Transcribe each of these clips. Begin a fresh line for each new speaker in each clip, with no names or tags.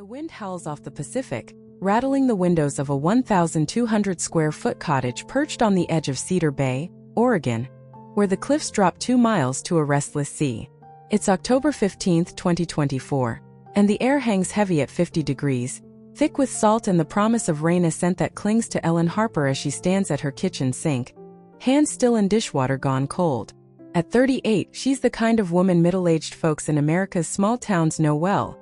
The wind howls off the Pacific, rattling the windows of a 1,200-square-foot cottage perched on the edge of Cedar Bay, Oregon, where the cliffs drop 2 miles to a restless sea. It's October 15, 2024, and the air hangs heavy at 50 degrees, thick with salt and the promise of rain, a scent that clings to Ellen Harper as she stands at her kitchen sink, hands still in dishwater gone cold. At 38, she's the kind of woman middle-aged folks in America's small towns know well.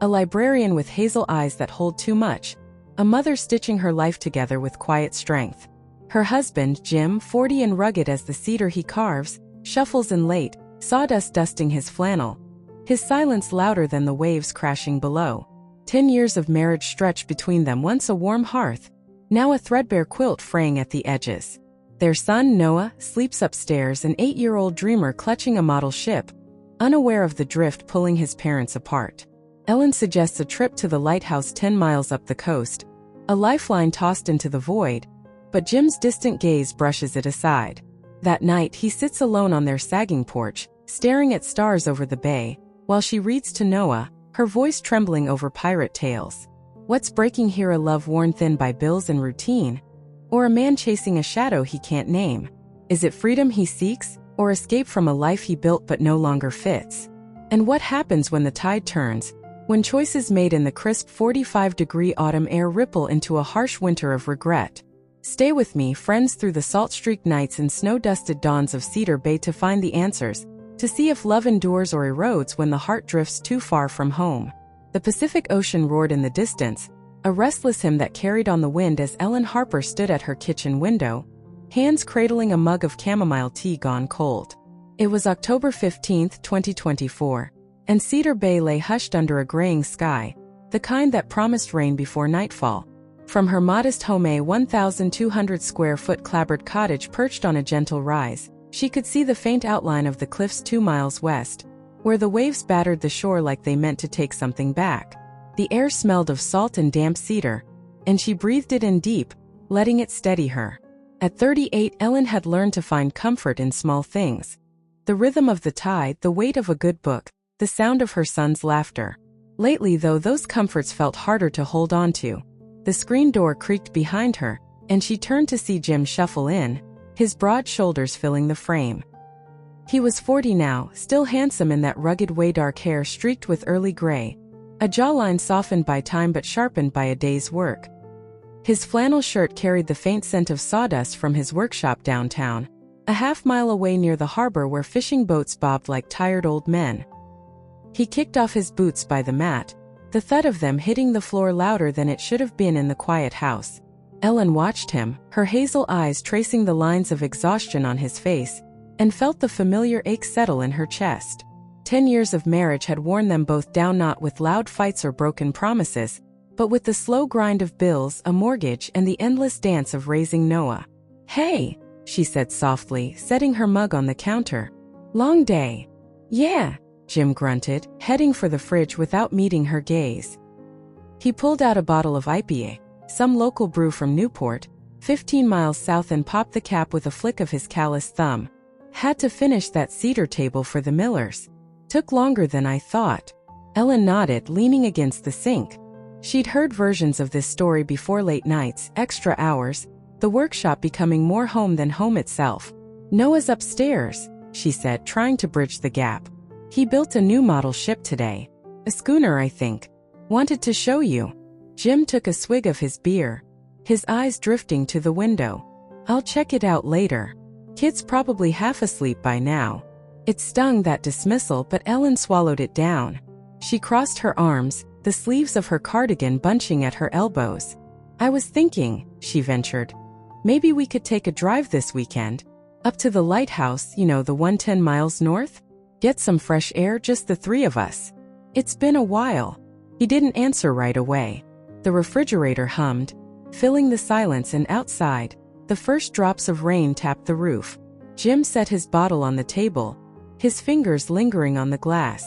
A librarian with hazel eyes that hold too much, a mother stitching her life together with quiet strength. Her husband, Jim, 40 and rugged as the cedar he carves, shuffles in late, sawdust dusting his flannel, his silence louder than the waves crashing below. 10 years of marriage stretch between them, once a warm hearth, now a threadbare quilt fraying at the edges. Their son, Noah, sleeps upstairs, an 8-year-old dreamer clutching a model ship, unaware of the drift pulling his parents apart. Ellen suggests a trip to the lighthouse 10 miles up the coast, a lifeline tossed into the void, but Jim's distant gaze brushes it aside. That night, he sits alone on their sagging porch, staring at stars over the bay, while she reads to Noah, her voice trembling over pirate tales. What's breaking here? A love worn thin by bills and routine? Or a man chasing a shadow he can't name? Is it freedom he seeks, or escape from a life he built but no longer fits? And what happens when the tide turns, when choices made in the crisp 45-degree autumn air ripple into a harsh winter of regret? Stay with me, friends, through the salt-streaked nights and snow-dusted dawns of Cedar Bay to find the answers, to see if love endures or erodes when the heart drifts too far from home. The Pacific Ocean roared in the distance, a restless hymn that carried on the wind as Ellen Harper stood at her kitchen window, hands cradling a mug of chamomile tea gone cold. It was October 15, 2024, and Cedar Bay lay hushed under a graying sky, the kind that promised rain before nightfall. From her modest home, a 1,200-square-foot clapboard cottage perched on a gentle rise, she could see the faint outline of the cliffs 2 miles west, where the waves battered the shore like they meant to take something back. The air smelled of salt and damp cedar, and she breathed it in deep, letting it steady her. At 38, Ellen had learned to find comfort in small things. The rhythm of the tide, the weight of a good book, the sound of her son's laughter. Lately, though, those comforts felt harder to hold on to. The screen door creaked behind her, and she turned to see Jim shuffle in, his broad shoulders filling the frame. He was 40 now, still handsome in that rugged way, dark hair streaked with early gray, a jawline softened by time but sharpened by a day's work. His flannel shirt carried the faint scent of sawdust from his workshop downtown, a half-mile away near the harbor where fishing boats bobbed like tired old men. He kicked off his boots by the mat, the thud of them hitting the floor louder than it should have been in the quiet house. Ellen watched him, her hazel eyes tracing the lines of exhaustion on his face, and felt the familiar ache settle in her chest. 10 years of marriage had worn them both down, not with loud fights or broken promises, but with the slow grind of bills, a mortgage, and the endless dance of raising Noah. "Hey," she said softly, setting her mug on the counter. "Long day." "Yeah," Jim grunted, heading for the fridge without meeting her gaze. He pulled out a bottle of IPA, some local brew from Newport, 15 miles south, and popped the cap with a flick of his calloused thumb. "Had to finish that cedar table for the Millers. Took longer than I thought." Ellen nodded, leaning against the sink. She'd heard versions of this story before: late nights, extra hours, the workshop becoming more home than home itself. "Noah's upstairs," she said, trying to bridge the gap. "He built a new model ship today. A schooner, I think. Wanted to show you." Jim took a swig of his beer, his eyes drifting to the window. "I'll check it out later. Kid's probably half asleep by now." It stung, that dismissal, but Ellen swallowed it down. She crossed her arms, the sleeves of her cardigan bunching at her elbows. "I was thinking," she ventured, "maybe we could take a drive this weekend. Up to the lighthouse, you know, the one 10 miles north? Get some fresh air, just the three of us. It's been a while." He didn't answer right away. The refrigerator hummed, filling the silence, and outside, the first drops of rain tapped the roof. Jim set his bottle on the table, his fingers lingering on the glass.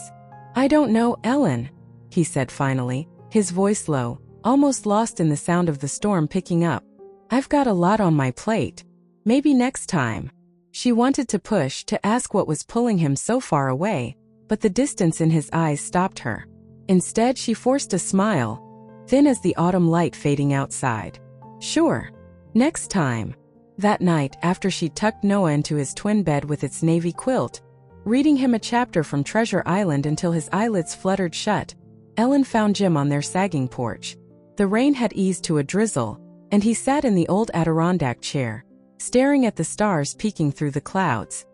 "I don't know, Ellen," he said finally, his voice low, almost lost in the sound of the storm picking up. "I've got a lot on my plate. Maybe next time." She wanted to push, to ask what was pulling him so far away, but the distance in his eyes stopped her. Instead, she forced a smile, thin as the autumn light fading outside. Sure. Next time. That night, after she tucked Noah into his twin bed with its navy quilt, reading him a chapter from Treasure Island until his eyelids fluttered shut, Ellen found Jim on their sagging porch. The rain had eased to a drizzle, and he sat in the old Adirondack chair, staring at the stars peeking through the clouds.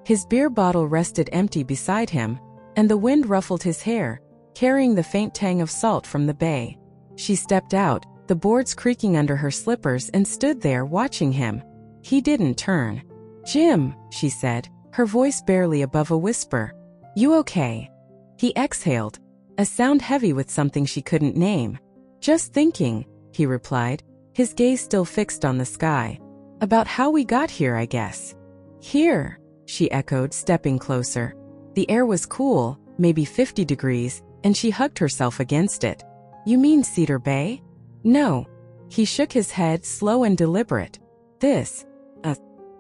His beer bottle rested empty beside him, and the wind ruffled his hair, carrying the faint tang of salt from the bay. She stepped out, the boards creaking under her slippers, and stood there watching him. He didn't turn. "Jim," she said, her voice barely above a whisper. "You okay?" He exhaled, a sound heavy with something she couldn't name. "Just thinking," he replied, his gaze still fixed on the sky. "About how we got here, I guess." "Here," she echoed, stepping closer. The air was cool, maybe 50 degrees, and she hugged herself against it. "You mean Cedar Bay?" "No." He shook his head, slow and deliberate. "This.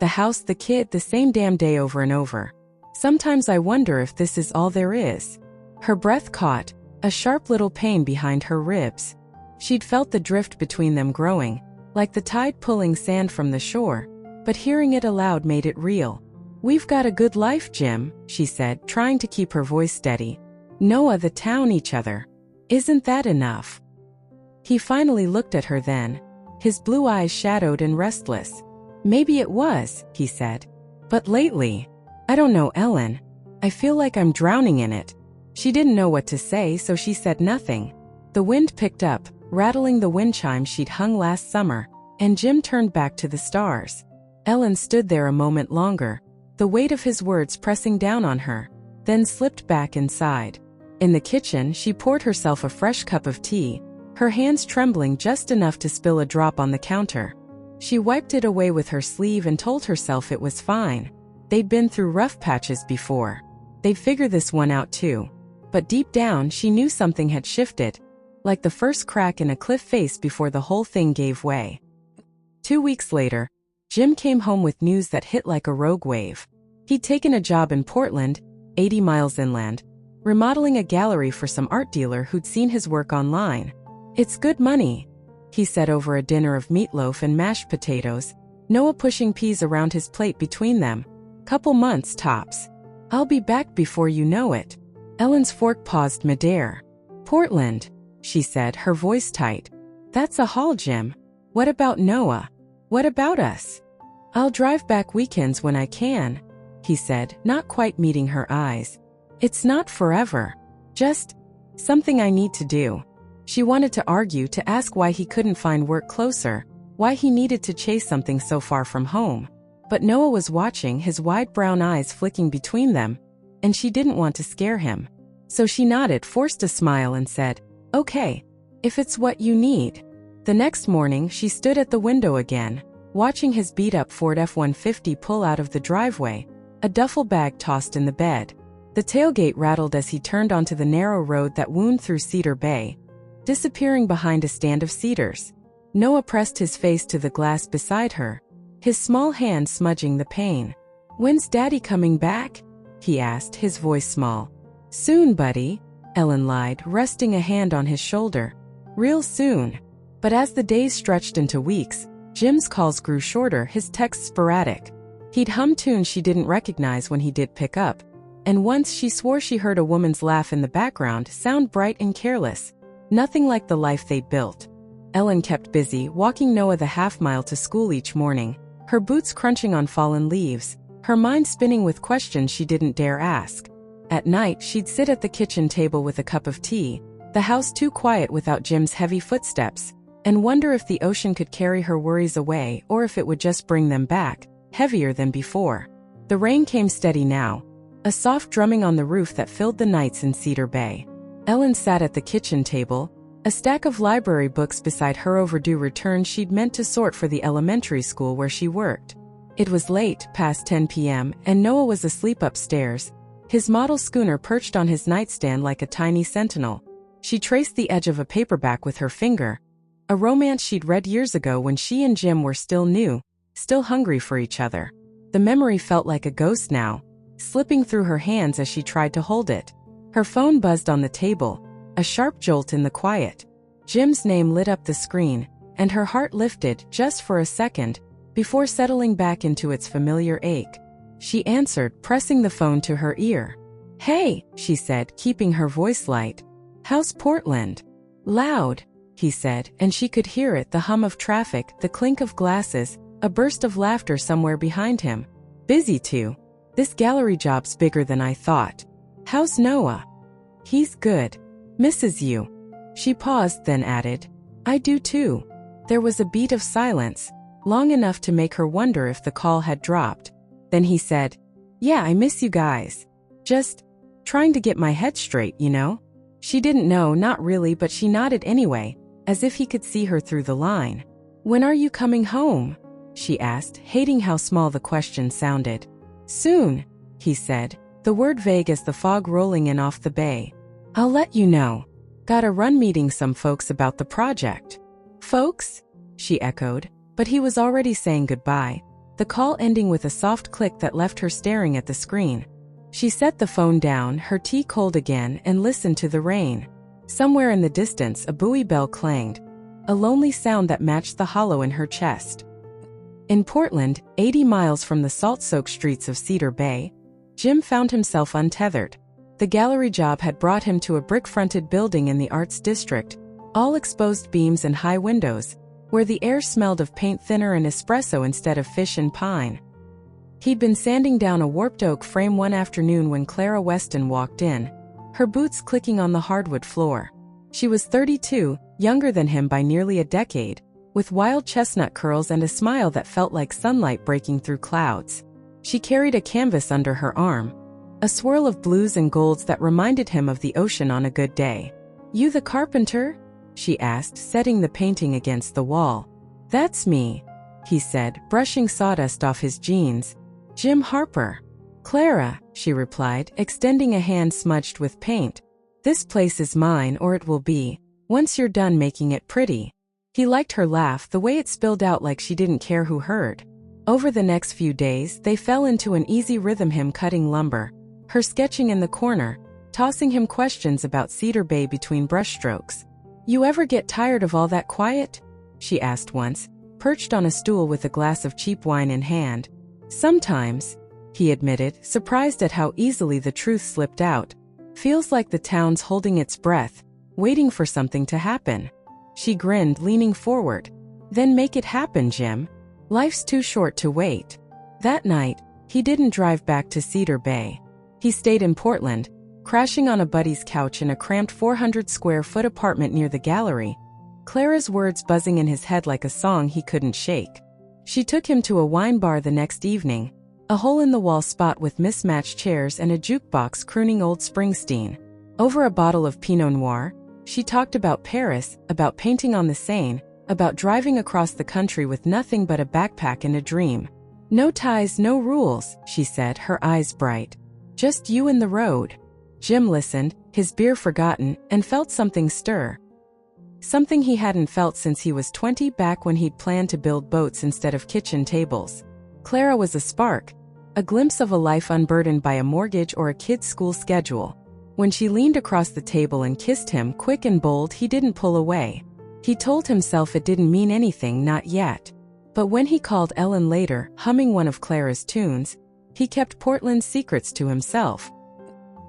The house, the kid, the same damn day over and over. Sometimes I wonder if this is all there is." Her breath caught, a sharp little pain behind her ribs. She'd felt the drift between them growing, like the tide pulling sand from the shore, but hearing it aloud made it real. "We've got a good life, Jim," she said, trying to keep her voice steady. "Noah, the town, each other. Isn't that enough?" He finally looked at her then, his blue eyes shadowed and restless. "Maybe it was," he said. "But lately, I don't know, Ellen. I feel like I'm drowning in it." She didn't know what to say, so she said nothing. The wind picked up, rattling the wind chime she'd hung last summer, and Jim turned back to the stars. Ellen stood there a moment longer, the weight of his words pressing down on her, then slipped back inside. In the kitchen, she poured herself a fresh cup of tea, her hands trembling just enough to spill a drop on the counter. She wiped it away with her sleeve and told herself it was fine. They'd been through rough patches before. They'd figure this one out too. But deep down, she knew something had shifted, like the first crack in a cliff face before the whole thing gave way. 2 weeks later, Jim came home with news that hit like a rogue wave. He'd taken a job in Portland, 80 miles inland, remodeling a gallery for some art dealer who'd seen his work online. "It's good money," he said over a dinner of meatloaf and mashed potatoes, Noah pushing peas around his plate between them. "Couple months tops. I'll be back before you know it." Ellen's fork paused midair. "Portland," she said, her voice tight. "That's a haul, Jim. What about Noah? What about us?" "I'll drive back weekends when I can," he said, not quite meeting her eyes. "It's not forever. Just something I need to do." She wanted to argue, to ask why he couldn't find work closer, why he needed to chase something so far from home. But Noah was watching, his wide brown eyes flicking between them, and she didn't want to scare him. So she nodded, forced a smile, and said, "Okay, if it's what you need." The next morning, she stood at the window again, watching his beat-up Ford F-150 pull out of the driveway, a duffel bag tossed in the bed. The tailgate rattled as he turned onto the narrow road that wound through Cedar Bay, disappearing behind a stand of cedars. Noah pressed his face to the glass beside her, his small hand smudging the pane. "When's Daddy coming back?" he asked, his voice small. "Soon, buddy," Ellen lied, resting a hand on his shoulder. "Real soon." But as the days stretched into weeks, Jim's calls grew shorter, his texts sporadic. He'd hum tunes she didn't recognize when he did pick up, and once she swore she heard a woman's laugh in the background sound bright and careless, nothing like the life they'd built. Ellen kept busy, walking Noah the half-mile to school each morning, her boots crunching on fallen leaves, her mind spinning with questions she didn't dare ask. At night, she'd sit at the kitchen table with a cup of tea, the house too quiet without Jim's heavy footsteps, and wonder if the ocean could carry her worries away or if it would just bring them back, heavier than before. The rain came steady now, a soft drumming on the roof that filled the nights in Cedar Bay. Ellen sat at the kitchen table, a stack of library books beside her overdue return she'd meant to sort for the elementary school where she worked. It was late, past 10 p.m., and Noah was asleep upstairs, his model schooner perched on his nightstand like a tiny sentinel. She traced the edge of a paperback with her finger, a romance she'd read years ago when she and Jim were still new, still hungry for each other. The memory felt like a ghost now, slipping through her hands as she tried to hold it. Her phone buzzed on the table, a sharp jolt in the quiet. Jim's name lit up the screen, and her heart lifted just for a second, before settling back into its familiar ache. She answered, pressing the phone to her ear. "Hey," she said, keeping her voice light. "How's Portland?" "Loud," he said, and she could hear it, the hum of traffic, the clink of glasses, a burst of laughter somewhere behind him. "Busy too. This gallery job's bigger than I thought. How's Noah?" "He's good. Misses you." She paused, then added, "I do too." There was a beat of silence, long enough to make her wonder if the call had dropped. Then he said, "Yeah, I miss you guys. Just trying to get my head straight, you know?" She didn't know, not really, but she nodded anyway, as if he could see her through the line. "When are you coming home?" she asked, hating how small the question sounded. "Soon," he said, the word vague as the fog rolling in off the bay. "I'll let you know. Gotta run meeting some folks about the project." "Folks?" she echoed, but he was already saying goodbye, the call ending with a soft click that left her staring at the screen. She set the phone down, her tea cold again, and listened to the rain. Somewhere in the distance, a buoy bell clanged, a lonely sound that matched the hollow in her chest. In Portland, 80 miles from the salt-soaked streets of Cedar Bay, Jim found himself untethered. The gallery job had brought him to a brick-fronted building in the Arts District, all exposed beams and high windows, where the air smelled of paint thinner and espresso instead of fish and pine. He'd been sanding down a warped oak frame one afternoon when Clara Weston walked in, her boots clicking on the hardwood floor. She was 32, younger than him by nearly a decade, with wild chestnut curls and a smile that felt like sunlight breaking through clouds. She carried a canvas under her arm, a swirl of blues and golds that reminded him of the ocean on a good day. "You the carpenter?" she asked, setting the painting against the wall. "That's me," he said, brushing sawdust off his jeans. "Jim Harper." "Clara," she replied, extending a hand smudged with paint. "This place is mine, or it will be, once you're done making it pretty." He liked her laugh, the way it spilled out like she didn't care who heard. Over the next few days, they fell into an easy rhythm, him cutting lumber, her sketching in the corner, tossing him questions about Cedar Bay between brushstrokes. "You ever get tired of all that quiet?" she asked once, perched on a stool with a glass of cheap wine in hand. "Sometimes," he admitted, surprised at how easily the truth slipped out. "Feels like the town's holding its breath, waiting for something to happen." She grinned, leaning forward. "Then make it happen, Jim. Life's too short to wait." That night, he didn't drive back to Cedar Bay. He stayed in Portland, crashing on a buddy's couch in a cramped 400-square-foot apartment near the gallery, Clara's words buzzing in his head like a song he couldn't shake. She took him to a wine bar the next evening, a hole-in-the-wall spot with mismatched chairs and a jukebox crooning old Springsteen. Over a bottle of Pinot Noir, she talked about Paris, about painting on the Seine, about driving across the country with nothing but a backpack and a dream. "No ties, no rules," she said, her eyes bright. "Just you and the road." Jim listened, his beer forgotten, and felt something stir. Something he hadn't felt since he was 20, back when he'd planned to build boats instead of kitchen tables. Clara was a spark, a glimpse of a life unburdened by a mortgage or a kid's school schedule. When she leaned across the table and kissed him, quick and bold, he didn't pull away. He told himself it didn't mean anything, not yet. But when he called Ellen later, humming one of Clara's tunes, he kept Portland's secrets to himself.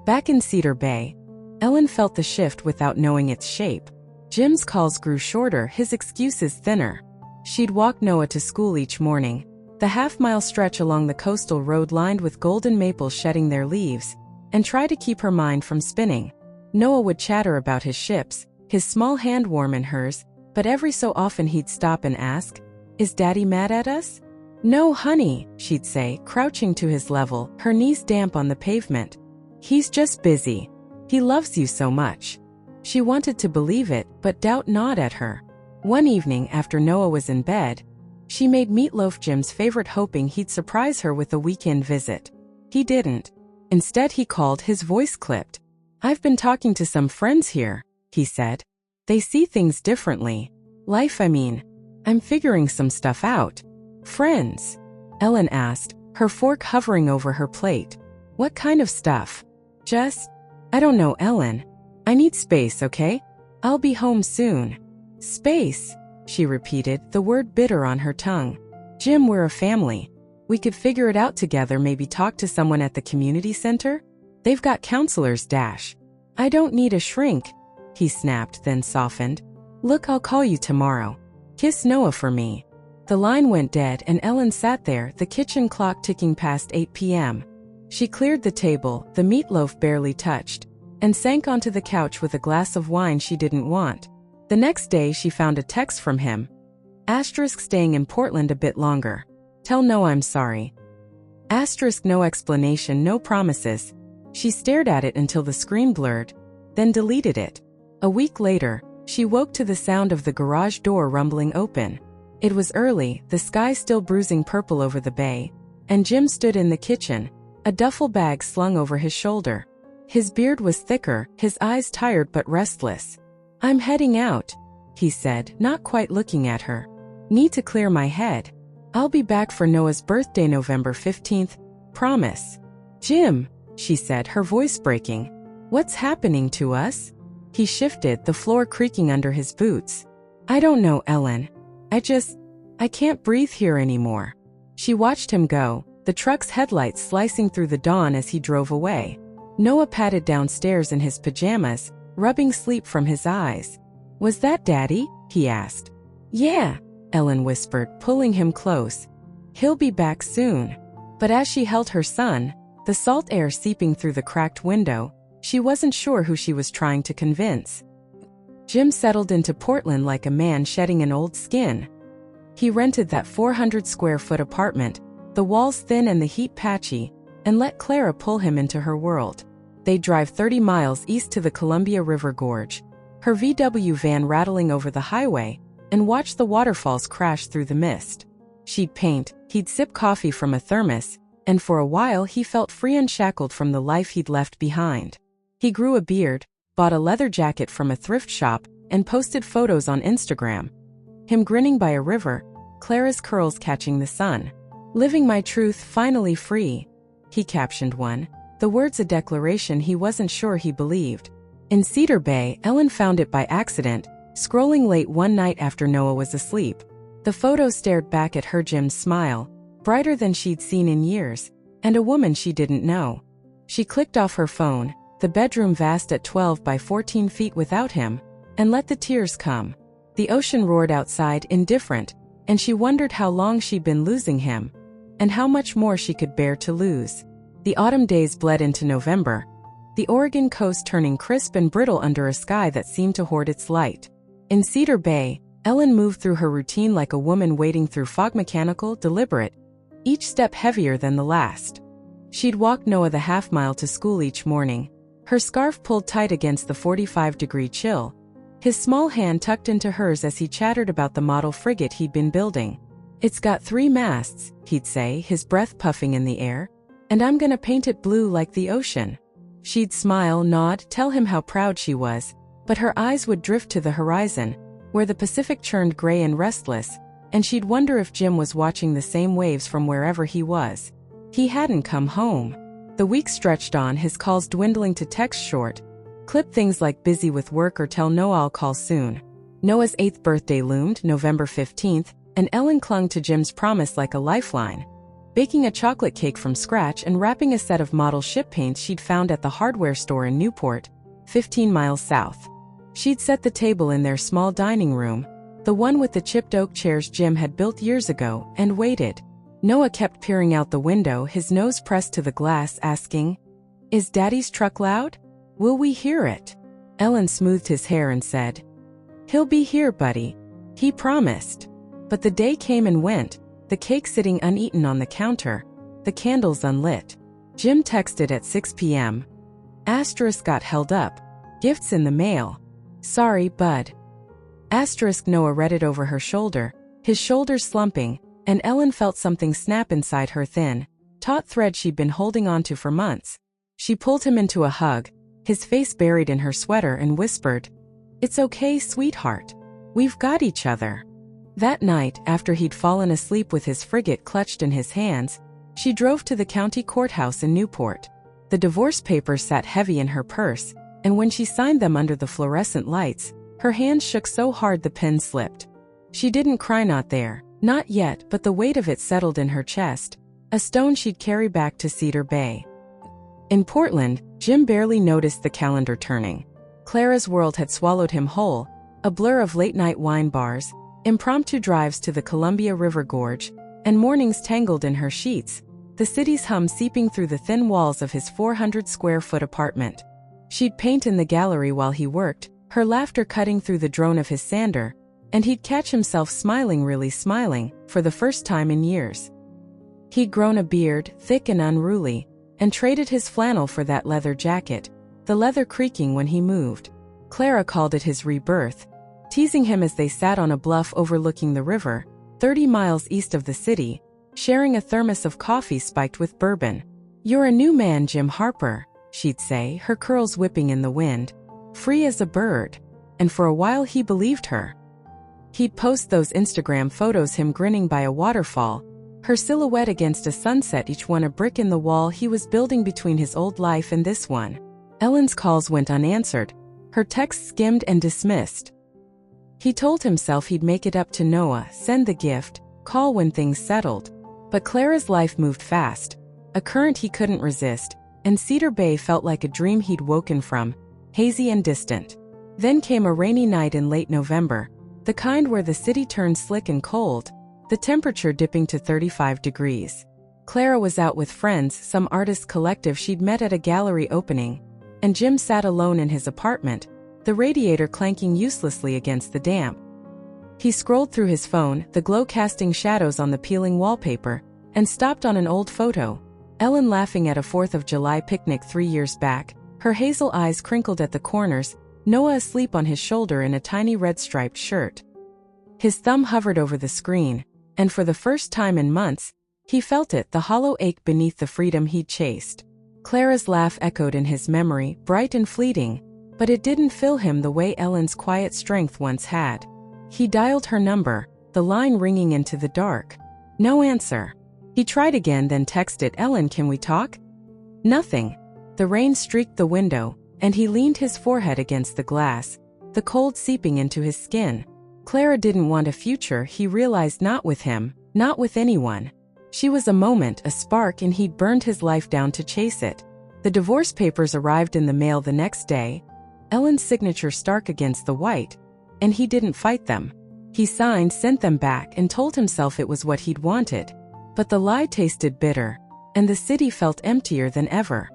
Back in Cedar Bay, Ellen felt the shift without knowing its shape. Jim's calls grew shorter, his excuses thinner. She'd walk Noah to school each morning, the half-mile stretch along the coastal road lined with golden maples shedding their leaves, and try to keep her mind from spinning. Noah would chatter about his ships, his small hand warm in hers, but every so often he'd stop and ask, "Is Daddy mad at us?" "No, honey," she'd say, crouching to his level, her knees damp on the pavement. "He's just busy. He loves you so much." She wanted to believe it, but doubt gnawed at her. One evening, after Noah was in bed, she made meatloaf, Jim's favorite, hoping he'd surprise her with a weekend visit. He didn't. Instead, he called, his voice clipped. "I've been talking to some friends here," he said. "They see things differently. Life, I mean. I'm figuring some stuff out." "Friends?" Ellen asked, her fork hovering over her plate. "What kind of stuff?" "Just, I don't know, Ellen. I need space, okay? I'll be home soon. Space, she repeated, the word bitter on her tongue. Jim, we're a family. We could figure it out together, maybe talk to someone at the community center? They've got counselors, I don't need a shrink, he snapped, then softened. Look, I'll call you tomorrow. Kiss Noah for me. The line went dead and Ellen sat there, the kitchen clock ticking past 8 p.m. She cleared the table, the meatloaf barely touched, and sank onto the couch with a glass of wine she didn't want. The next day she found a text from him. Staying in Portland a bit longer. Tell Noah I'm sorry. No explanation, no promises. She stared at it until the screen blurred, then deleted it. A week later, she woke to the sound of the garage door rumbling open. It was early, the sky still bruising purple over the bay, and Jim stood in the kitchen, a duffel bag slung over his shoulder. His beard was thicker, his eyes tired but restless. I'm heading out, he said, not quite looking at her. Need to clear my head. I'll be back for Noah's birthday November 15th, promise. Jim, she said, her voice breaking. What's happening to us? He shifted, the floor creaking under his boots. I don't know, Ellen. I can't breathe here anymore. She watched him go, the truck's headlights slicing through the dawn as he drove away. Noah patted downstairs in his pajamas, rubbing sleep from his eyes. Was that Daddy? He asked. Yeah, Ellen whispered, pulling him close. He'll be back soon. But as she held her son, the salt air seeping through the cracked window, she wasn't sure who she was trying to convince. Jim settled into Portland like a man shedding an old skin. He rented that 400-square-foot apartment, the walls thin and the heat patchy, and let Clara pull him into her world. They'd drive 30 miles east to the Columbia River Gorge, her VW van rattling over the highway, and watch the waterfalls crash through the mist. She'd paint, he'd sip coffee from a thermos, and for a while he felt free, unshackled from the life he'd left behind. He grew a beard, bought a leather jacket from a thrift shop, and posted photos on Instagram. Him grinning by a river, Clara's curls catching the sun. Living my truth, finally free, he captioned one, the words a declaration he wasn't sure he believed. In Cedar Bay, Ellen found it by accident, scrolling late one night after Noah was asleep. The photo stared back at her, Jim's smile, brighter than she'd seen in years, and a woman she didn't know. She clicked off her phone, the bedroom vast at 12 by 14 feet without him, and let the tears come. The ocean roared outside, indifferent, and she wondered how long she'd been losing him, and how much more she could bear to lose. The autumn days bled into November, the Oregon coast turning crisp and brittle under a sky that seemed to hoard its light. In Cedar Bay, Ellen moved through her routine like a woman wading through fog, mechanical, deliberate, each step heavier than the last. She'd walk Noah the half-mile to school each morning, her scarf pulled tight against the 45-degree chill, his small hand tucked into hers as he chattered about the model frigate he'd been building. It's got 3 masts, he'd say, his breath puffing in the air, and I'm gonna paint it blue like the ocean. She'd smile, nod, tell him how proud she was, but her eyes would drift to the horizon, where the Pacific churned gray and restless, and she'd wonder if Jim was watching the same waves from wherever he was. He hadn't come home. The weeks stretched on, his calls dwindling to text short, clip things like busy with work or tell Noah I'll call soon. Noah's 8th birthday loomed, November 15th, and Ellen clung to Jim's promise like a lifeline, baking a chocolate cake from scratch and wrapping a set of model ship paints she'd found at the hardware store in Newport, 15 miles south. She'd set the table in their small dining room, the one with the chipped oak chairs Jim had built years ago, and waited. Noah kept peering out the window, his nose pressed to the glass, asking, "Is Daddy's truck loud? Will we hear it?" Ellen smoothed his hair and said, "He'll be here, buddy. He promised." But the day came and went, the cake sitting uneaten on the counter, the candles unlit. Jim texted at 6 p.m. Got held up. Gifts in the mail. Sorry, bud. Noah read it over her shoulder, his shoulders slumping, and Ellen felt something snap inside her thin, taut thread she'd been holding onto for months. She pulled him into a hug, his face buried in her sweater, and whispered, "It's okay, sweetheart. We've got each other." That night, after he'd fallen asleep with his frigate clutched in his hands, she drove to the county courthouse in Newport. The divorce papers sat heavy in her purse, and when she signed them under the fluorescent lights, her hands shook so hard the pen slipped. She didn't cry, not there, not yet, but the weight of it settled in her chest, a stone she'd carry back to Cedar Bay. In Portland, Jim barely noticed the calendar turning. Clara's world had swallowed him whole, a blur of late-night wine bars, impromptu drives to the Columbia River Gorge, and mornings tangled in her sheets, the city's hum seeping through the thin walls of his 400-square-foot apartment. She'd paint in the gallery while he worked, her laughter cutting through the drone of his sander, and he'd catch himself smiling, really smiling, for the first time in years. He'd grown a beard, thick and unruly, and traded his flannel for that leather jacket, the leather creaking when he moved. Clara called it his rebirth, teasing him as they sat on a bluff overlooking the river, 30 miles east of the city, sharing a thermos of coffee spiked with bourbon. "You're a new man, Jim Harper," she'd say, her curls whipping in the wind. "Free as a bird." And for a while he believed her. He'd post those Instagram photos, him grinning by a waterfall, her silhouette against a sunset, each one a brick in the wall he was building between his old life and this one. Ellen's calls went unanswered, her texts skimmed and dismissed. He told himself he'd make it up to Noah, send the gift, call when things settled. But Clara's life moved fast, a current he couldn't resist, and Cedar Bay felt like a dream he'd woken from, hazy and distant. Then came a rainy night in late November, the kind where the city turned slick and cold, the temperature dipping to 35 degrees. Clara was out with friends, some artist collective she'd met at a gallery opening, and Jim sat alone in his apartment, the radiator clanking uselessly against the damp. He scrolled through his phone, the glow casting shadows on the peeling wallpaper, and stopped on an old photo. Ellen laughing at a 4th of July picnic 3 years back, her hazel eyes crinkled at the corners, Noah asleep on his shoulder in a tiny red striped shirt. His thumb hovered over the screen, and for the first time in months, he felt it, the hollow ache beneath the freedom he'd chased. Clara's laugh echoed in his memory, bright and fleeting, but it didn't fill him the way Ellen's quiet strength once had. He dialed her number, the line ringing into the dark. No answer. He tried again, then texted, "Ellen, can we talk?" Nothing. The rain streaked the window, and he leaned his forehead against the glass, the cold seeping into his skin. Clara didn't want a future, he realized, not with him, not with anyone. She was a moment, a spark, and he'd burned his life down to chase it. The divorce papers arrived in the mail the next day, Ellen's signature stark against the white, and he didn't fight them. He signed, sent them back, and told himself it was what he'd wanted. But the lie tasted bitter, and the city felt emptier than ever.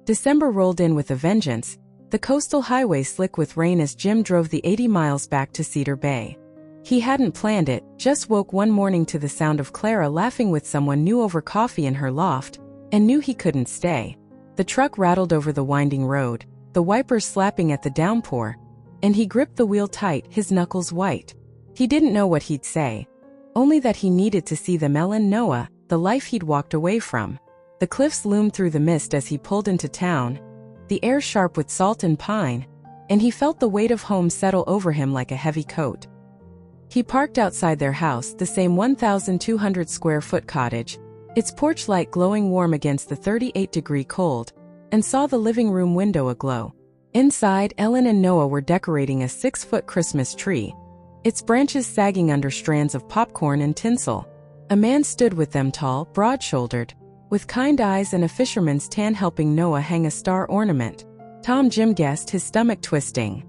December rolled in with a vengeance, the coastal highway slick with rain as Jim drove the 80 miles back to Cedar Bay. He hadn't planned it, just woke one morning to the sound of Clara laughing with someone new over coffee in her loft, and knew he couldn't stay. The truck rattled over the winding road, the wipers slapping at the downpour, and he gripped the wheel tight, his knuckles white. He didn't know what he'd say, only that he needed to see them, Ellen, Noah, the life he'd walked away from. The cliffs loomed through the mist as he pulled into town, the air sharp with salt and pine, and he felt the weight of home settle over him like a heavy coat. He parked outside their house, the same 1,200-square-foot cottage, its porch light glowing warm against the 38-degree cold, and saw the living room window aglow. Inside, Ellen and Noah were decorating a 6-foot Christmas tree, its branches sagging under strands of popcorn and tinsel. A man stood with them, tall, broad-shouldered, with kind eyes and a fisherman's tan, helping Noah hang a star ornament. Tom, Jim guessed, his stomach twisting.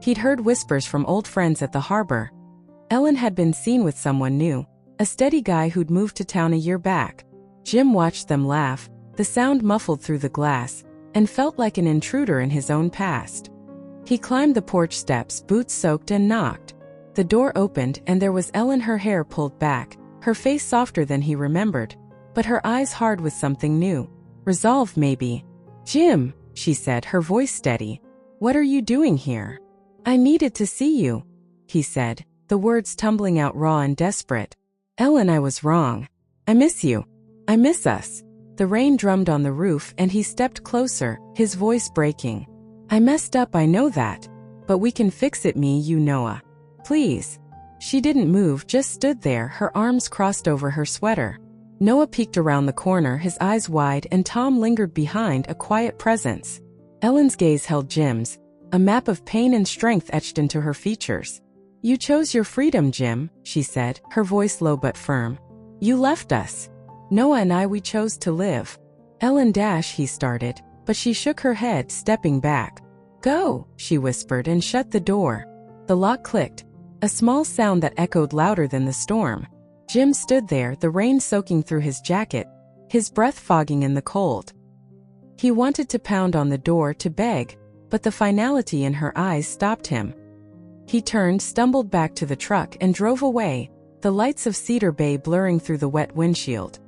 He'd heard whispers from old friends at the harbor. Ellen had been seen with someone new, a steady guy who'd moved to town a year back. Jim watched them laugh, the sound muffled through the glass, and felt like an intruder in his own past. He climbed the porch steps, boots soaked, and knocked. The door opened, and there was Ellen, her hair pulled back, her face softer than he remembered, but her eyes hard with something new. Resolve, maybe. "Jim," she said, her voice steady. "What are you doing here?" "I needed to see you," he said, the words tumbling out raw and desperate. "Ellen, I was wrong. I miss you. I miss us." The rain drummed on the roof, and he stepped closer, his voice breaking. "I messed up, I know that. But we can fix it, me, you, Noah. Please." She didn't move, just stood there, her arms crossed over her sweater. Noah peeked around the corner, his eyes wide, and Tom lingered behind, a quiet presence. Ellen's gaze held Jim's, a map of pain and strength etched into her features. "You chose your freedom, Jim," she said, her voice low but firm. "You left us. Noah and we chose to live." Ellen he started, but she shook her head, stepping back. "Go," she whispered and shut the door. The lock clicked, a small sound that echoed louder than the storm. Jim stood there, the rain soaking through his jacket, his breath fogging in the cold. He wanted to pound on the door to beg, but the finality in her eyes stopped him. He turned, stumbled back to the truck and drove away, the lights of Cedar Bay blurring through the wet windshield.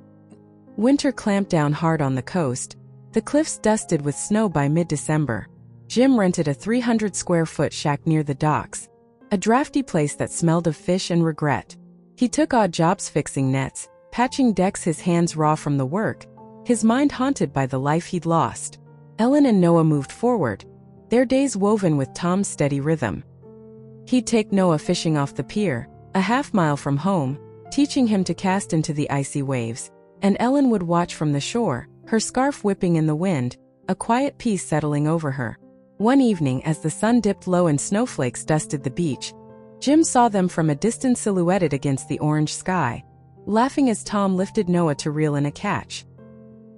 Winter clamped down hard on the coast, the cliffs dusted with snow by mid-December. Jim rented a 300-square-foot shack near the docks, a drafty place that smelled of fish and regret. He took odd jobs fixing nets, patching decks, his hands raw from the work, his mind haunted by the life he'd lost. Ellen and Noah moved forward, their days woven with Tom's steady rhythm. He'd take Noah fishing off the pier, a half-mile from home, teaching him to cast into the icy waves, and Ellen would watch from the shore, her scarf whipping in the wind, a quiet peace settling over her. One evening, as the sun dipped low and snowflakes dusted the beach, Jim saw them from a distance, silhouetted against the orange sky, laughing as Tom lifted Noah to reel in a catch.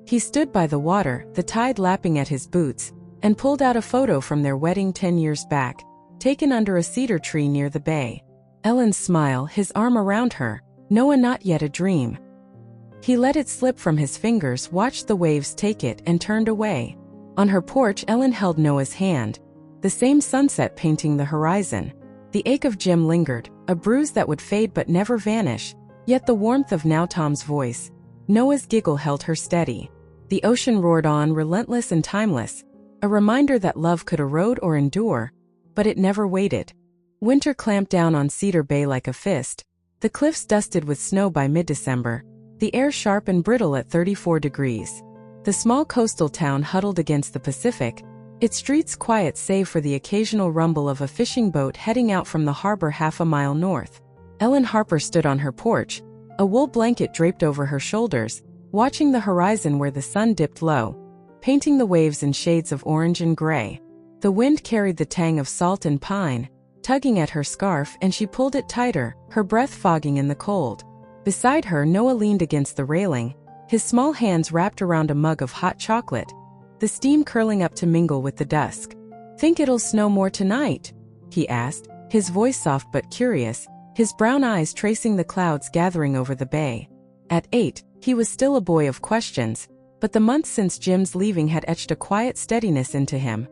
He stood by the water, the tide lapping at his boots, and pulled out a photo from their wedding 10 years back, taken under a cedar tree near the bay. Ellen's smile, his arm around her, Noah not yet a dream. He let it slip from his fingers, watched the waves take it, and turned away. On her porch, Ellen held Noah's hand, the same sunset painting the horizon. The ache of Jim lingered, a bruise that would fade but never vanish, yet the warmth of now Tom's voice, Noah's giggle held her steady. The ocean roared on, relentless and timeless, a reminder that love could erode or endure, but it never waited. Winter clamped down on Cedar Bay like a fist, the cliffs dusted with snow by mid-December, the air sharp and brittle at 34 degrees. The small coastal town huddled against the Pacific, its streets quiet save for the occasional rumble of a fishing boat heading out from the harbor half a mile north. Ellen Harper stood on her porch, a wool blanket draped over her shoulders, watching the horizon where the sun dipped low, painting the waves in shades of orange and gray. The wind carried the tang of salt and pine, tugging at her scarf, and she pulled it tighter, her breath fogging in the cold. Beside her, Noah leaned against the railing, his small hands wrapped around a mug of hot chocolate, the steam curling up to mingle with the dusk. "Think it'll snow more tonight?" he asked, his voice soft but curious, his brown eyes tracing the clouds gathering over the bay. At 8, he was still a boy of questions, but the months since Jim's leaving had etched a quiet steadiness into him,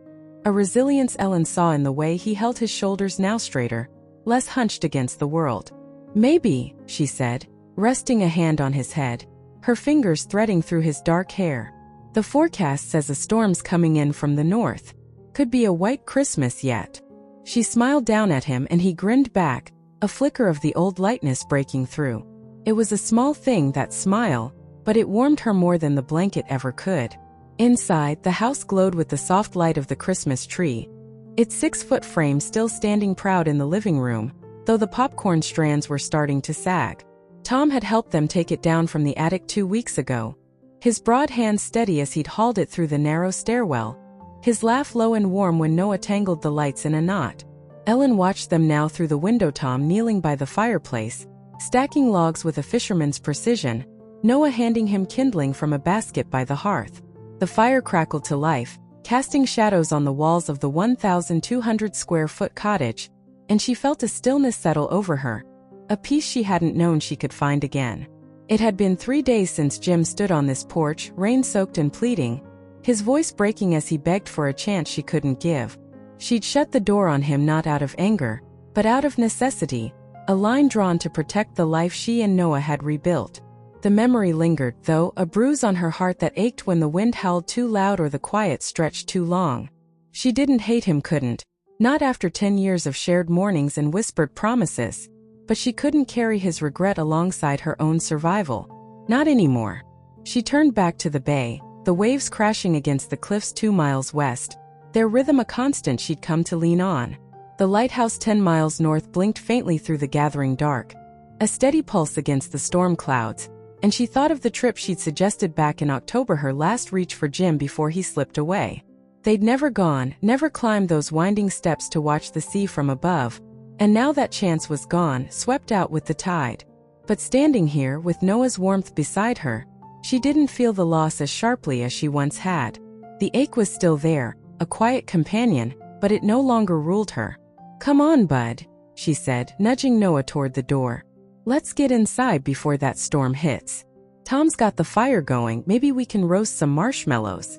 a resilience Ellen saw in the way he held his shoulders now straighter, less hunched against the world. "Maybe," she said, resting a hand on his head, her fingers threading through his dark hair. "The forecast says a storm's coming in from the north. Could be a white Christmas yet." She smiled down at him and he grinned back, a flicker of the old lightness breaking through. It was a small thing, that smile, but it warmed her more than the blanket ever could. Inside, the house glowed with the soft light of the Christmas tree, its 6-foot frame still standing proud in the living room, though the popcorn strands were starting to sag. Tom had helped them take it down from the attic 2 weeks ago, his broad hand steady as he'd hauled it through the narrow stairwell, his laugh low and warm when Noah tangled the lights in a knot. Ellen watched them now through the window, Tom kneeling by the fireplace, stacking logs with a fisherman's precision, Noah handing him kindling from a basket by the hearth. The fire crackled to life, casting shadows on the walls of the 1,200-square-foot cottage, and she felt a stillness settle over her, a peace she hadn't known she could find again. It had been 3 days since Jim stood on this porch, rain-soaked and pleading, his voice breaking as he begged for a chance she couldn't give. She'd shut the door on him not out of anger, but out of necessity, a line drawn to protect the life she and Noah had rebuilt. The memory lingered, though, a bruise on her heart that ached when the wind howled too loud or the quiet stretched too long. She didn't hate him, couldn't, not after 10 years of shared mornings and whispered promises, but she couldn't carry his regret alongside her own survival. Not anymore. She turned back to the bay, the waves crashing against the cliffs 2 miles west, their rhythm a constant she'd come to lean on. The lighthouse 10 miles north blinked faintly through the gathering dark, a steady pulse against the storm clouds, and she thought of the trip she'd suggested back in October, her last reach for Jim before he slipped away. They'd never climbed those winding steps to watch the sea from above, and now that chance was gone, swept out with the tide. But standing here, with Noah's warmth beside her, she didn't feel the loss as sharply as she once had. The ache was still there, a quiet companion, but it no longer ruled her. "Come on, bud," she said, nudging Noah toward the door. "Let's get inside before that storm hits. Tom's got the fire going, maybe we can roast some marshmallows."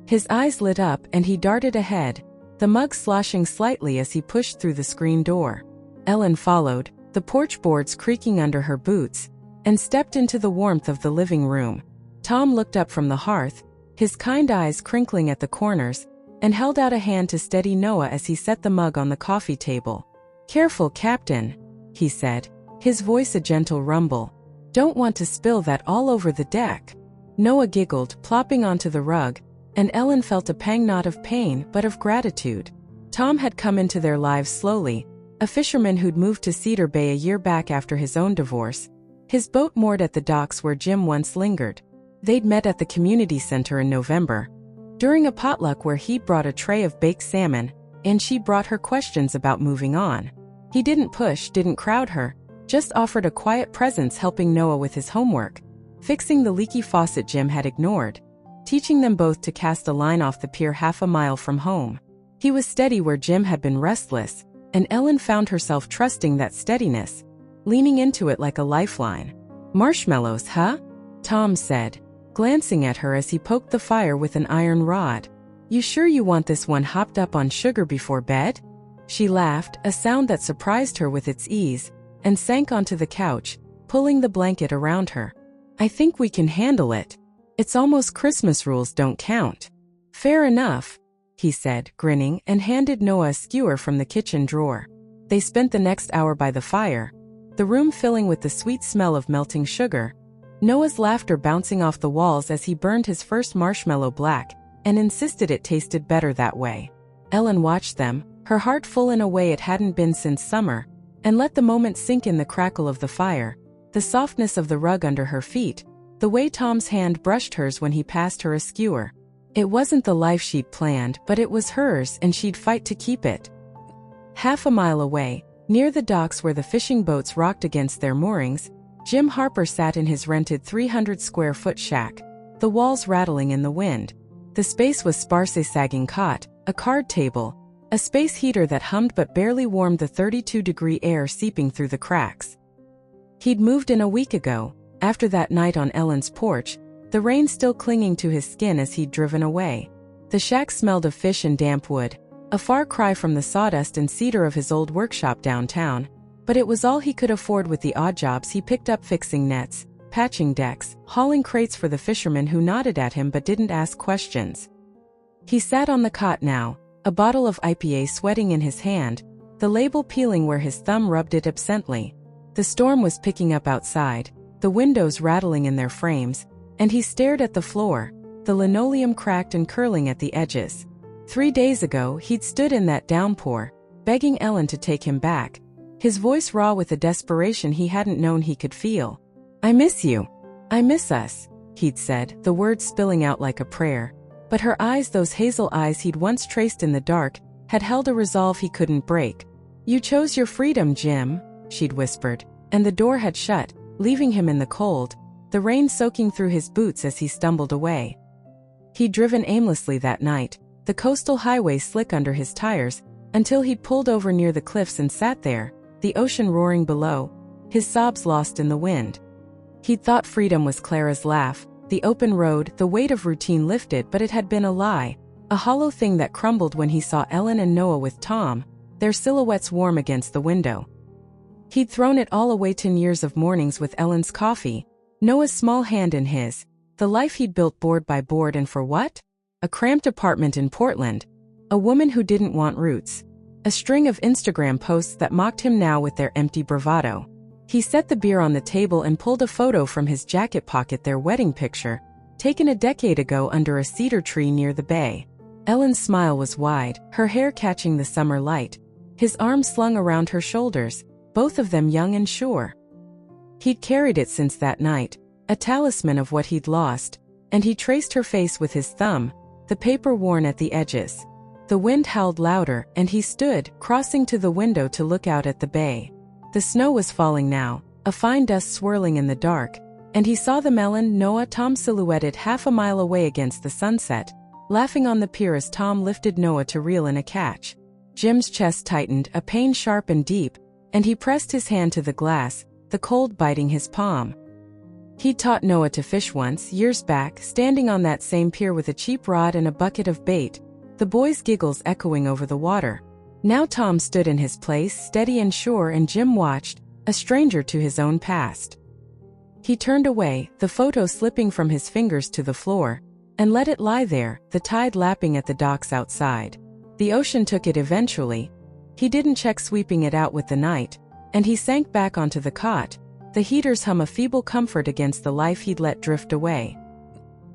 His eyes lit up and he darted ahead, the mug sloshing slightly as he pushed through the screen door. Ellen followed, the porch boards creaking under her boots, and stepped into the warmth of the living room. Tom looked up from the hearth, his kind eyes crinkling at the corners, and held out a hand to steady Noah as he set the mug on the coffee table. "Careful, Captain," he said, his voice a gentle rumble. "Don't want to spill that all over the deck." Noah giggled, plopping onto the rug, and Ellen felt a pang not of pain but of gratitude. Tom had come into their lives slowly, a fisherman who'd moved to Cedar Bay a year back after his own divorce, his boat moored at the docks where Jim once lingered. They'd met at the community center in November, during a potluck where he brought a tray of baked salmon, and she brought her questions about moving on. He didn't push, didn't crowd her, just offered a quiet presence, helping Noah with his homework, fixing the leaky faucet Jim had ignored, teaching them both to cast a line off the pier half a mile from home. He was steady where Jim had been restless, and Ellen found herself trusting that steadiness, leaning into it like a lifeline. "Marshmallows, huh?" Tom said, glancing at her as he poked the fire with an iron rod. "You sure you want this one hopped up on sugar before bed?" She laughed, a sound that surprised her with its ease, and sank onto the couch, pulling the blanket around her. "I think we can handle it. It's almost Christmas, rules don't count." "Fair enough," he said, grinning, and handed Noah a skewer from the kitchen drawer. They spent the next hour by the fire, the room filling with the sweet smell of melting sugar, Noah's laughter bouncing off the walls as he burned his first marshmallow black, and insisted it tasted better that way. Ellen watched them, her heart full in a way it hadn't been since summer, and let the moment sink in: the crackle of the fire, the softness of the rug under her feet, the way Tom's hand brushed hers when he passed her a skewer. It wasn't the life she'd planned, but it was hers, and she'd fight to keep it. Half a mile away, near the docks where the fishing boats rocked against their moorings, Jim Harper sat in his rented 300-square-foot shack, the walls rattling in the wind. The space was sparsely sagging cot, a card table, a space heater that hummed but barely warmed the 32-degree air seeping through the cracks. He'd moved in a week ago, after that night on Ellen's porch, the rain still clinging to his skin as he'd driven away. The shack smelled of fish and damp wood, a far cry from the sawdust and cedar of his old workshop downtown, but it was all he could afford with the odd jobs he picked up: fixing nets, patching decks, hauling crates for the fishermen who nodded at him but didn't ask questions. He sat on the cot now, a bottle of IPA sweating in his hand, the label peeling where his thumb rubbed it absently. The storm was picking up outside, the windows rattling in their frames, and he stared at the floor, the linoleum cracked and curling at the edges. 3 days ago he'd stood in that downpour, begging Ellen to take him back, his voice raw with a desperation he hadn't known he could feel. "I miss you. I miss us," he'd said, the words spilling out like a prayer. But her eyes, those hazel eyes he'd once traced in the dark, had held a resolve he couldn't break. "You chose your freedom, Jim," she'd whispered, and the door had shut, leaving him in the cold, the rain soaking through his boots as he stumbled away. He'd driven aimlessly that night, the coastal highway slick under his tires, until he'd pulled over near the cliffs and sat there, the ocean roaring below, his sobs lost in the wind. He'd thought freedom was Clara's laugh, the open road, the weight of routine lifted, but it had been a lie, a hollow thing that crumbled when he saw Ellen and Noah with Tom, their silhouettes warm against the window. He'd thrown it all away: 10 years of mornings with Ellen's coffee, Noah's small hand in his, the life he'd built board by board, and for what? A cramped apartment in Portland, a woman who didn't want roots, a string of Instagram posts that mocked him now with their empty bravado. He set the beer on the table and pulled a photo from his jacket pocket, their wedding picture, taken a decade ago under a cedar tree near the bay. Ellen's smile was wide, her hair catching the summer light, his arms slung around her shoulders, both of them young and sure. He'd carried it since that night, a talisman of what he'd lost, and he traced her face with his thumb, the paper worn at the edges. The wind howled louder, and he stood, crossing to the window to look out at the bay. The snow was falling now, a fine dust swirling in the dark, and he saw the Melon, Noah, Tom silhouetted half a mile away against the sunset, laughing on the pier as Tom lifted Noah to reel in a catch. Jim's chest tightened, a pain sharp and deep, and he pressed his hand to the glass, the cold biting his palm. He'd taught Noah to fish once, years back, standing on that same pier with a cheap rod and a bucket of bait, the boys' giggles echoing over the water. Now Tom stood in his place, steady and sure, and Jim watched, a stranger to his own past. He turned away, the photo slipping from his fingers to the floor, and let it lie there, the tide lapping at the docks outside. The ocean took it eventually. He didn't check sweeping it out with the night, and he sank back onto the cot, the heaters hum a feeble comfort against the life he'd let drift away.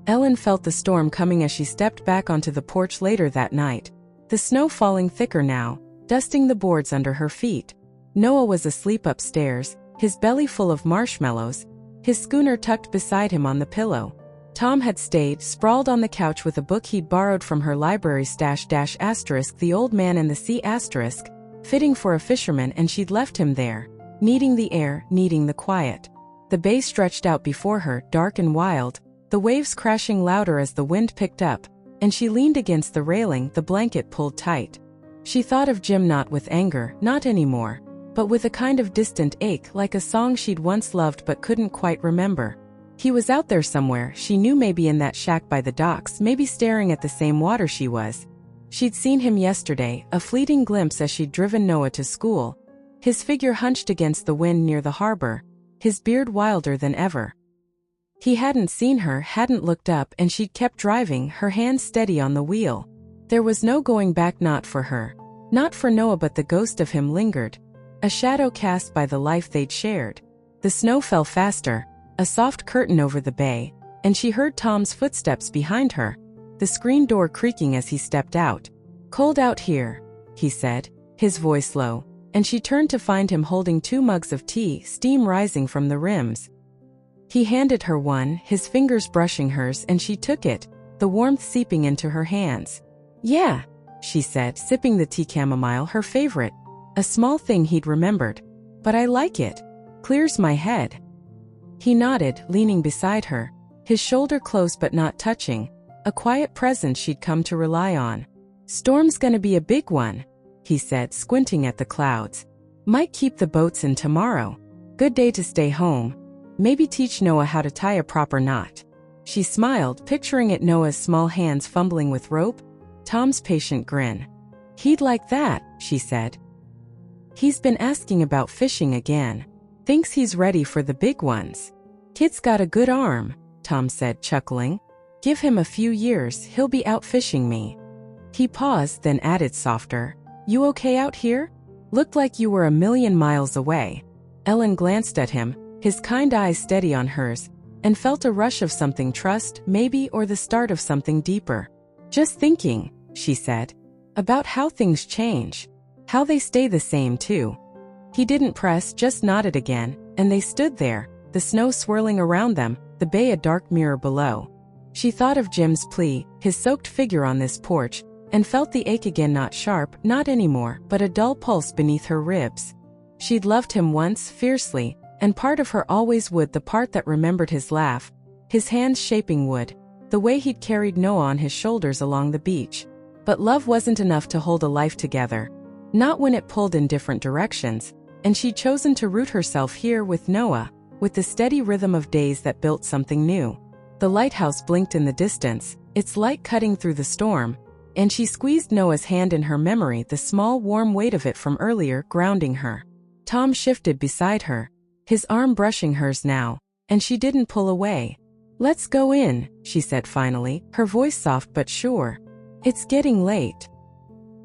Ellen felt the storm coming as she stepped back onto the porch later that night, the snow falling thicker now, dusting the boards under her feet. Noah was asleep upstairs, his belly full of marshmallows, his schooner tucked beside him on the pillow. Tom had stayed, sprawled on the couch with a book he'd borrowed from her library stash **, The Old Man and the Sea **, fitting for a fisherman, and she'd left him there, needing the air, needing the quiet. The bay stretched out before her, dark and wild, the waves crashing louder as the wind picked up, and she leaned against the railing, the blanket pulled tight. She thought of Jim not with anger, not anymore, but with a kind of distant ache, like a song she'd once loved but couldn't quite remember. He was out there somewhere, she knew, maybe in that shack by the docks, maybe staring at the same water she was. She'd seen him yesterday, a fleeting glimpse as she'd driven Noah to school, his figure hunched against the wind near the harbor, his beard wilder than ever. He hadn't seen her, hadn't looked up, and she'd kept driving, her hands steady on the wheel. There was no going back, not for her. Not for Noah, but the ghost of him lingered, a shadow cast by the life they'd shared. The snow fell faster, a soft curtain over the bay, and she heard Tom's footsteps behind her, the screen door creaking as he stepped out. "Cold out here," he said, his voice low, and she turned to find him holding 2 mugs of tea, steam rising from the rims. He handed her one, his fingers brushing hers, and she took it, the warmth seeping into her hands. "Yeah," she said, sipping the tea, chamomile, her favorite, a small thing he'd remembered. "But I like it. Clears my head." He nodded, leaning beside her, his shoulder close but not touching, a quiet presence she'd come to rely on. "Storm's gonna be a big one," he said, squinting at the clouds. "Might keep the boats in tomorrow. Good day to stay home. Maybe teach Noah how to tie a proper knot." She smiled, picturing it, Noah's small hands fumbling with rope, Tom's patient grin. "He'd like that," she said. "He's been asking about fishing again. Thinks he's ready for the big ones. Kid's got a good arm," Tom said, chuckling. "Give him a few years, he'll be out fishing me." He paused, then added softer, "You okay out here? Looked like you were a million miles away." Ellen glanced at him, his kind eyes steady on hers, and felt a rush of something, trust, maybe, or the start of something deeper. "Just thinking," she said, "about how things change. How they stay the same, too." He didn't press, just nodded again, and they stood there, the snow swirling around them, the bay a dark mirror below. She thought of Jim's plea, his soaked figure on this porch, and felt the ache again, not sharp, not anymore, but a dull pulse beneath her ribs. She'd loved him once, fiercely, and part of her always would, the part that remembered his laugh, his hands shaping wood, the way he'd carried Noah on his shoulders along the beach. But love wasn't enough to hold a life together. Not when it pulled in different directions, and she'd chosen to root herself here with Noah, with the steady rhythm of days that built something new. The lighthouse blinked in the distance, its light cutting through the storm, and she squeezed Noah's hand in her memory, the small warm weight of it from earlier, grounding her. Tom shifted beside her, his arm brushing hers now, and she didn't pull away. "Let's go in," she said finally, her voice soft but sure. "It's getting late."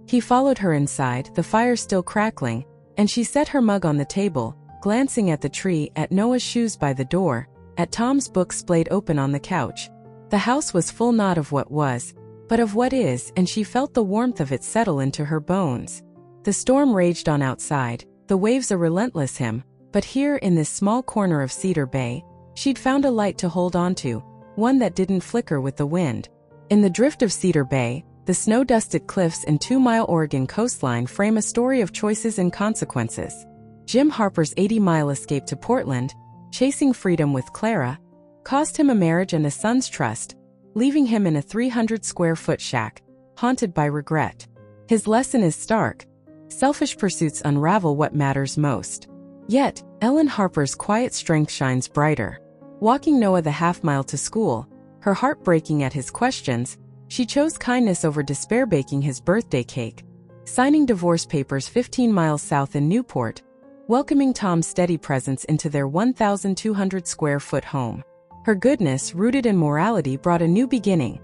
He followed her inside, the fire still crackling, and she set her mug on the table, glancing at the tree, at Noah's shoes by the door, at Tom's book splayed open on the couch. The house was full not of what was, but of what is, and she felt the warmth of it settle into her bones. The storm raged on outside, the waves a relentless hymn, but here in this small corner of Cedar Bay, she'd found a light to hold on to, one that didn't flicker with the wind. In the drift of Cedar Bay, the snow-dusted cliffs and 2-mile Oregon coastline frame a story of choices and consequences. Jim Harper's 80-mile escape to Portland, chasing freedom with Clara, cost him a marriage and a son's trust, leaving him in a 300-square-foot shack, haunted by regret. His lesson is stark. Selfish pursuits unravel what matters most. Yet, Ellen Harper's quiet strength shines brighter. Walking Noah the half-mile to school, her heart breaking at his questions, she chose kindness over despair, baking his birthday cake, signing divorce papers 15 miles south in Newport, welcoming Tom's steady presence into their 1,200-square-foot home. Her goodness, rooted in morality, brought a new beginning.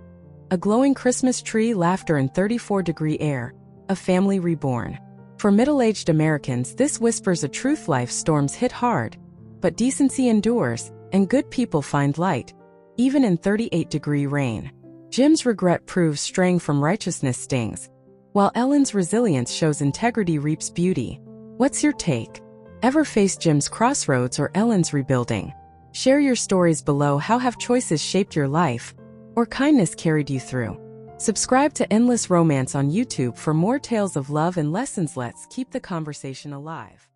A glowing Christmas tree, laughter, and 34-degree air, a family reborn. For middle-aged Americans, this whispers a truth: life storms hit hard, but decency endures, and good people find light, even in 38-degree rain. Jim's regret proves straying from righteousness stings, while Ellen's resilience shows integrity reaps beauty. What's your take? Ever faced Jim's crossroads or Ellen's rebuilding? Share your stories below. How have choices shaped your life, or kindness carried you through? Subscribe to Endless Romance on YouTube for more tales of love and lessons. Let's keep the conversation alive.